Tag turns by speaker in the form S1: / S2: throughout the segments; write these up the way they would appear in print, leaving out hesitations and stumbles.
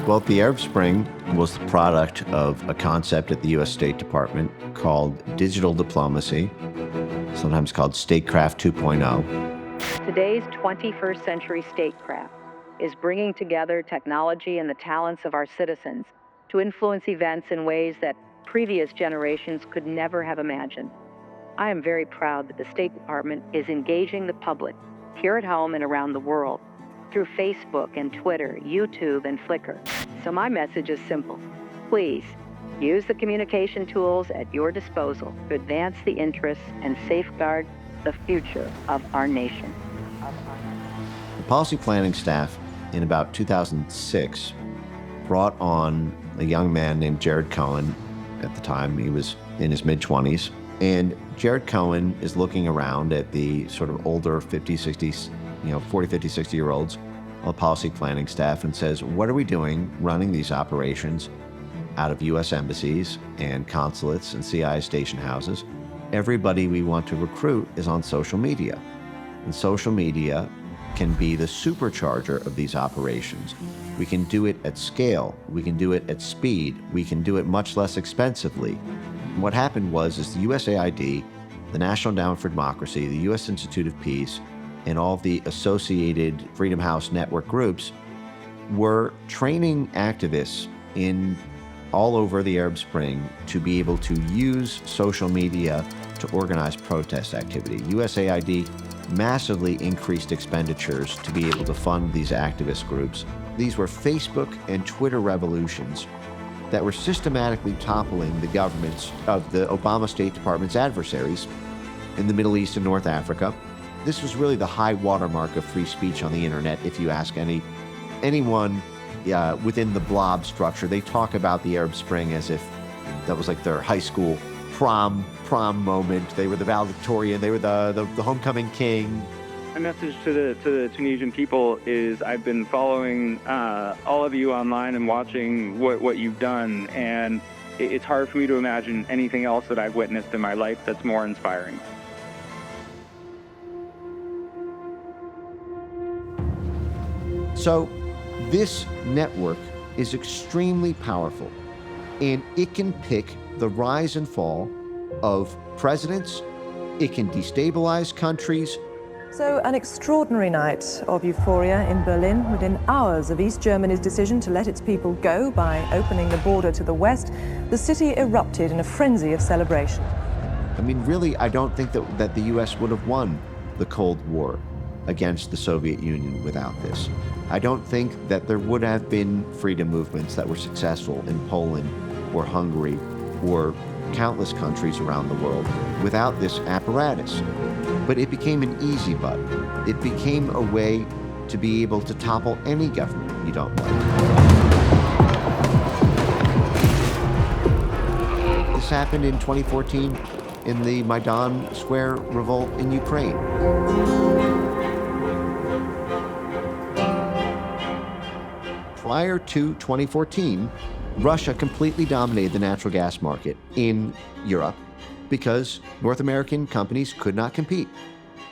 S1: Well, the Arab Spring was the product of a concept at the U.S. State Department called digital diplomacy, sometimes called statecraft 2.0.
S2: Today's 21st century statecraft is bringing together technology and the talents of our citizens to influence events in ways that previous generations could never have imagined. I am very proud that the State Department is engaging the public here at home and around the world through Facebook and Twitter, YouTube and Flickr. So my message is simple. Please use the communication tools at your disposal to advance the interests and safeguard the future of our nation.
S1: The policy planning staff in about 2006 brought on a young man named Jared Cohen. At the time, he was in his mid-20s. And Jared Cohen is looking around at the sort of older 50, 60s, 40, 50, 60-year-olds on the policy planning staff and says, what are we doing running these operations out of U.S. embassies and consulates and CIA station houses? Everybody we want to recruit is on social media. And social media can be the supercharger of these operations. We can do it at scale. We can do it at speed. We can do it much less expensively. And what happened was the USAID, the National Endowment for Democracy, the U.S. Institute of Peace, and all of the associated Freedom House network groups were training activists in all over the Arab Spring to be able to use social media to organize protest activity. USAID massively increased expenditures to be able to fund these activist groups. These were Facebook and Twitter revolutions that were systematically toppling the governments of the Obama State Department's adversaries in the Middle East and North Africa. This was really the high watermark of free speech on the internet. If you ask anyone within the blob structure, they talk about the Arab Spring as if that was like their high school prom moment. They were the valedictorian. They were the homecoming king.
S3: My message to the Tunisian people is I've been following all of you online and watching what you've done, and it's hard for me to imagine anything else that I've witnessed in my life that's more inspiring.
S1: So this network is extremely powerful, and it can pick the rise and fall of presidents. It can destabilize countries.
S4: So an extraordinary night of euphoria in Berlin. Within hours of East Germany's decision to let its people go by opening the border to the west, the city erupted in a frenzy of celebration.
S1: I mean, really, I don't think that the U.S. would have won the Cold War against the Soviet Union without this. I don't think that there would have been freedom movements that were successful in Poland or Hungary or countless countries around the world without this apparatus. But it became an easy button. It became a way to be able to topple any government you don't like. This happened in 2014 in the Maidan Square revolt in Ukraine. Prior to 2014, Russia completely dominated the natural gas market in Europe because North American companies could not compete.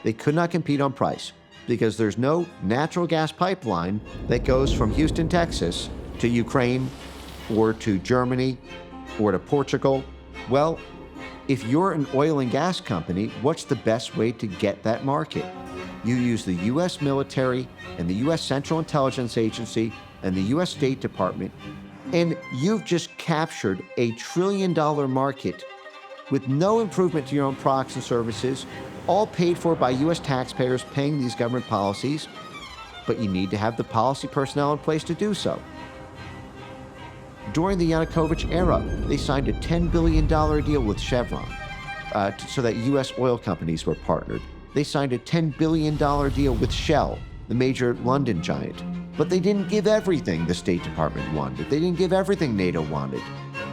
S1: They could not compete on price because there's no natural gas pipeline that goes from Houston, Texas to Ukraine or to Germany or to Portugal. Well, if you're an oil and gas company, what's the best way to get that market? You use the U.S. military and the U.S. Central Intelligence Agency and the U.S. State Department, and you've just captured a $1 trillion market with no improvement to your own products and services, all paid for by U.S. taxpayers paying these government policies, but you need to have the policy personnel in place to do so. During the Yanukovych era, they signed a $10 billion deal with Chevron so that U.S. oil companies were partnered. They signed a $10 billion deal with Shell, the major London giant. But they didn't give everything the State Department wanted. They didn't give everything NATO wanted.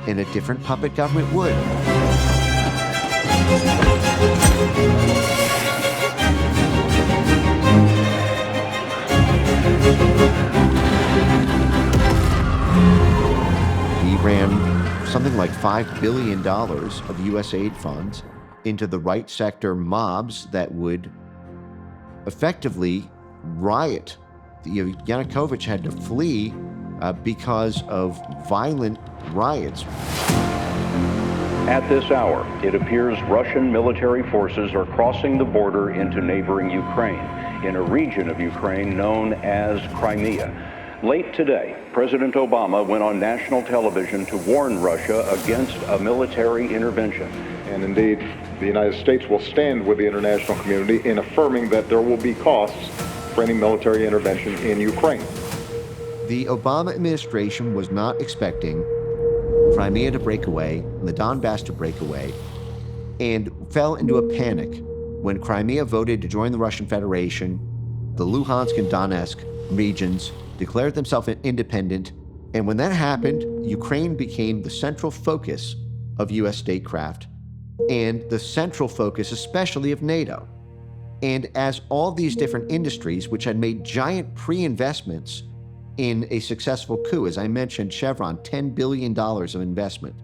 S1: And a different puppet government would. He ran something like $5 billion of U.S. aid funds into the right sector mobs that would effectively riot. Yanukovych had to flee because of violent riots.
S5: At this hour, it appears Russian military forces are crossing the border into neighboring Ukraine, in a region of Ukraine known as Crimea. Late today, President Obama went on national television to warn Russia against a military intervention.
S6: And indeed, the United States will stand with the international community in affirming that there will be costs for any military intervention in Ukraine.
S1: The Obama administration was not expecting Crimea to break away, and the Donbass to break away, and fell into a panic when Crimea voted to join the Russian Federation. The Luhansk and Donetsk regions declared themselves independent, and when that happened, Ukraine became the central focus of U.S. statecraft and the central focus especially of NATO. And as all these different industries, which had made giant pre-investments in a successful coup, as I mentioned, Chevron, $10 billion of investment.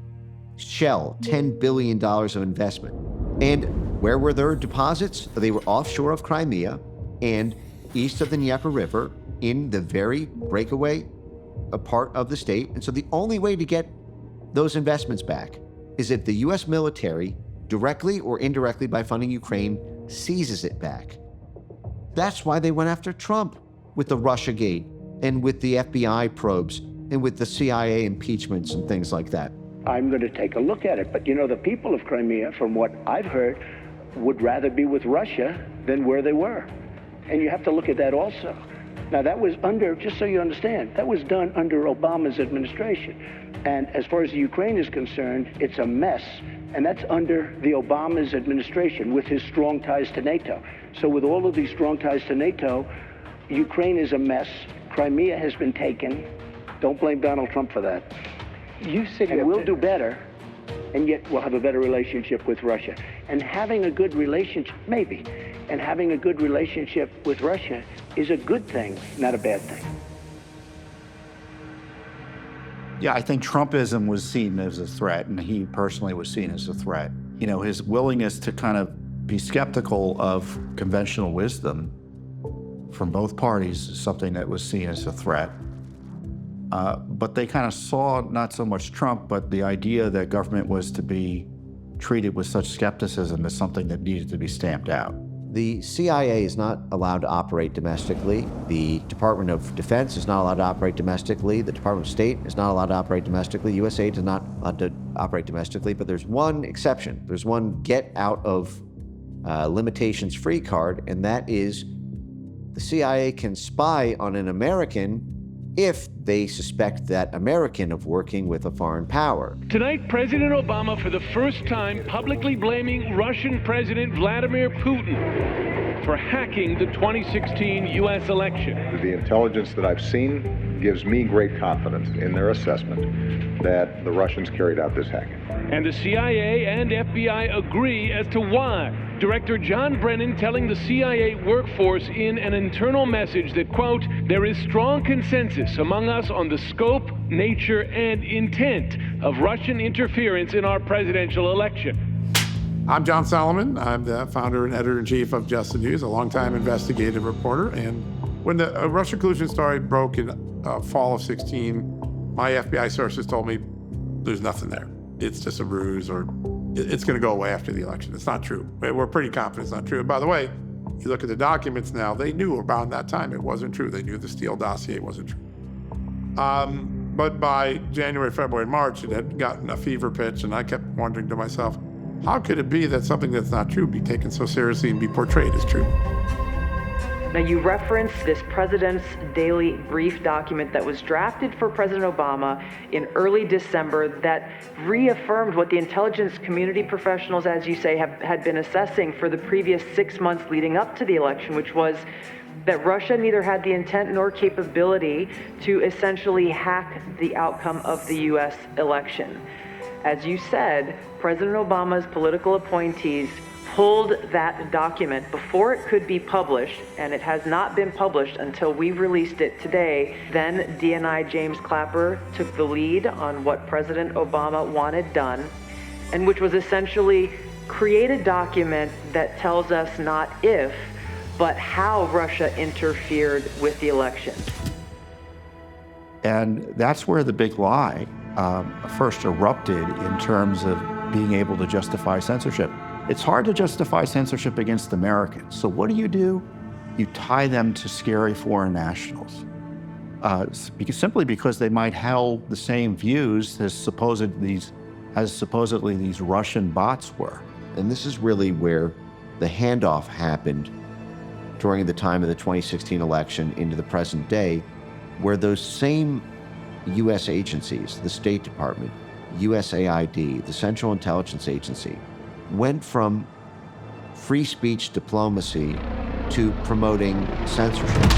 S1: Shell, $10 billion of investment. And where were their deposits? They were offshore of Crimea and east of the Dnieper River in the very breakaway part of the state. And so the only way to get those investments back is if the U.S. military, directly or indirectly by funding Ukraine, seizes it back. That's why they went after Trump with the Russiagate and with the FBI probes and with the CIA impeachments and things like that.
S7: I'm going to take a look at it. But you know, the people of Crimea, from what I've heard, would rather be with Russia than where they were. And you have to look at that also. Now, that was under, just so you understand, that was done under Obama's administration. And as far as the Ukraine is concerned, it's a mess. And that's under the Obama's administration with his strong ties to NATO. So with all of these strong ties to NATO, Ukraine is a mess. Crimea has been taken. Don't blame Donald Trump for that.
S8: You said
S7: and we'll do better, and yet we'll have a better relationship with Russia. And having a good relationship, maybe, and having a good relationship with Russia is a good thing, not a bad thing.
S9: Yeah, I think Trumpism was seen as a threat, and he personally was seen as a threat. You know, his willingness to kind of be skeptical of conventional wisdom from both parties is something that was seen as a threat. But they kind of saw not so much Trump, but the idea that government was to be treated with such skepticism as something that needed to be stamped out.
S1: The CIA is not allowed to operate domestically. The Department of Defense is not allowed to operate domestically. The Department of State is not allowed to operate domestically. USAID is not allowed to operate domestically, but there's one exception. There's one get out of limitations free card, and that is the CIA can spy on an American if they suspect that American of working with a foreign power.
S10: Tonight, President Obama, for the first time, publicly blaming Russian President Vladimir Putin for hacking the 2016 U.S. election.
S6: The intelligence that I've seen gives me great confidence in their assessment that the Russians carried out this hacking.
S10: And the CIA and FBI agree as to why. Director John Brennan telling the CIA workforce in an internal message that, quote, there is strong consensus among us on the scope, nature, and intent of Russian interference in our presidential election.
S11: I'm John Solomon. I'm the founder and editor-in-chief of Just the News, a longtime investigative reporter. And when the Russia collusion story broke in fall of 16, my FBI sources told me there's nothing there. It's just a ruse, or it's going to go away after the election. It's not true. We're pretty confident it's not true. And by the way, you look at the documents now, they knew around that time it wasn't true. They knew the Steele dossier wasn't true. But by January, February, March, it had gotten a fever pitch, and I kept wondering to myself, how could it be that something that's not true be taken so seriously and be portrayed as true?
S2: Now, you referenced this President's Daily Brief document that was drafted for President Obama in early December that reaffirmed what the intelligence community professionals, as you say, had been assessing for the previous 6 months leading up to the election, which was that Russia neither had the intent nor capability to essentially hack the outcome of the U.S. election. As you said, President Obama's political appointees pulled that document before it could be published, and it has not been published until we released it today. Then DNI James Clapper took the lead on what President Obama wanted done, and which was essentially create a document that tells us not if, but how Russia interfered with the election.
S9: And that's where the big lie first erupted in terms of being able to justify censorship. It's hard to justify censorship against Americans. So what do? You tie them to scary foreign nationals. Simply because they might hold the same views as supposedly these Russian bots were.
S1: And this is really where the handoff happened during the time of the 2016 election into the present day, where those same U.S. agencies, the State Department, USAID, the Central Intelligence Agency, went from free speech diplomacy to promoting censorship.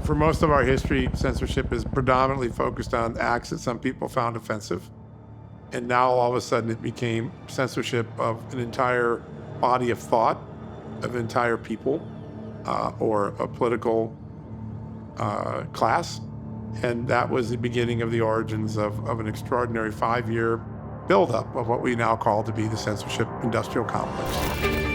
S11: For most of our history, censorship is predominantly focused on acts that some people found offensive. And now all of a sudden it became censorship of an entire body of thought, of entire people, or a political class. And that was the beginning of the origins of an extraordinary 5-year buildup of what we now call to be the Censorship Industrial Complex.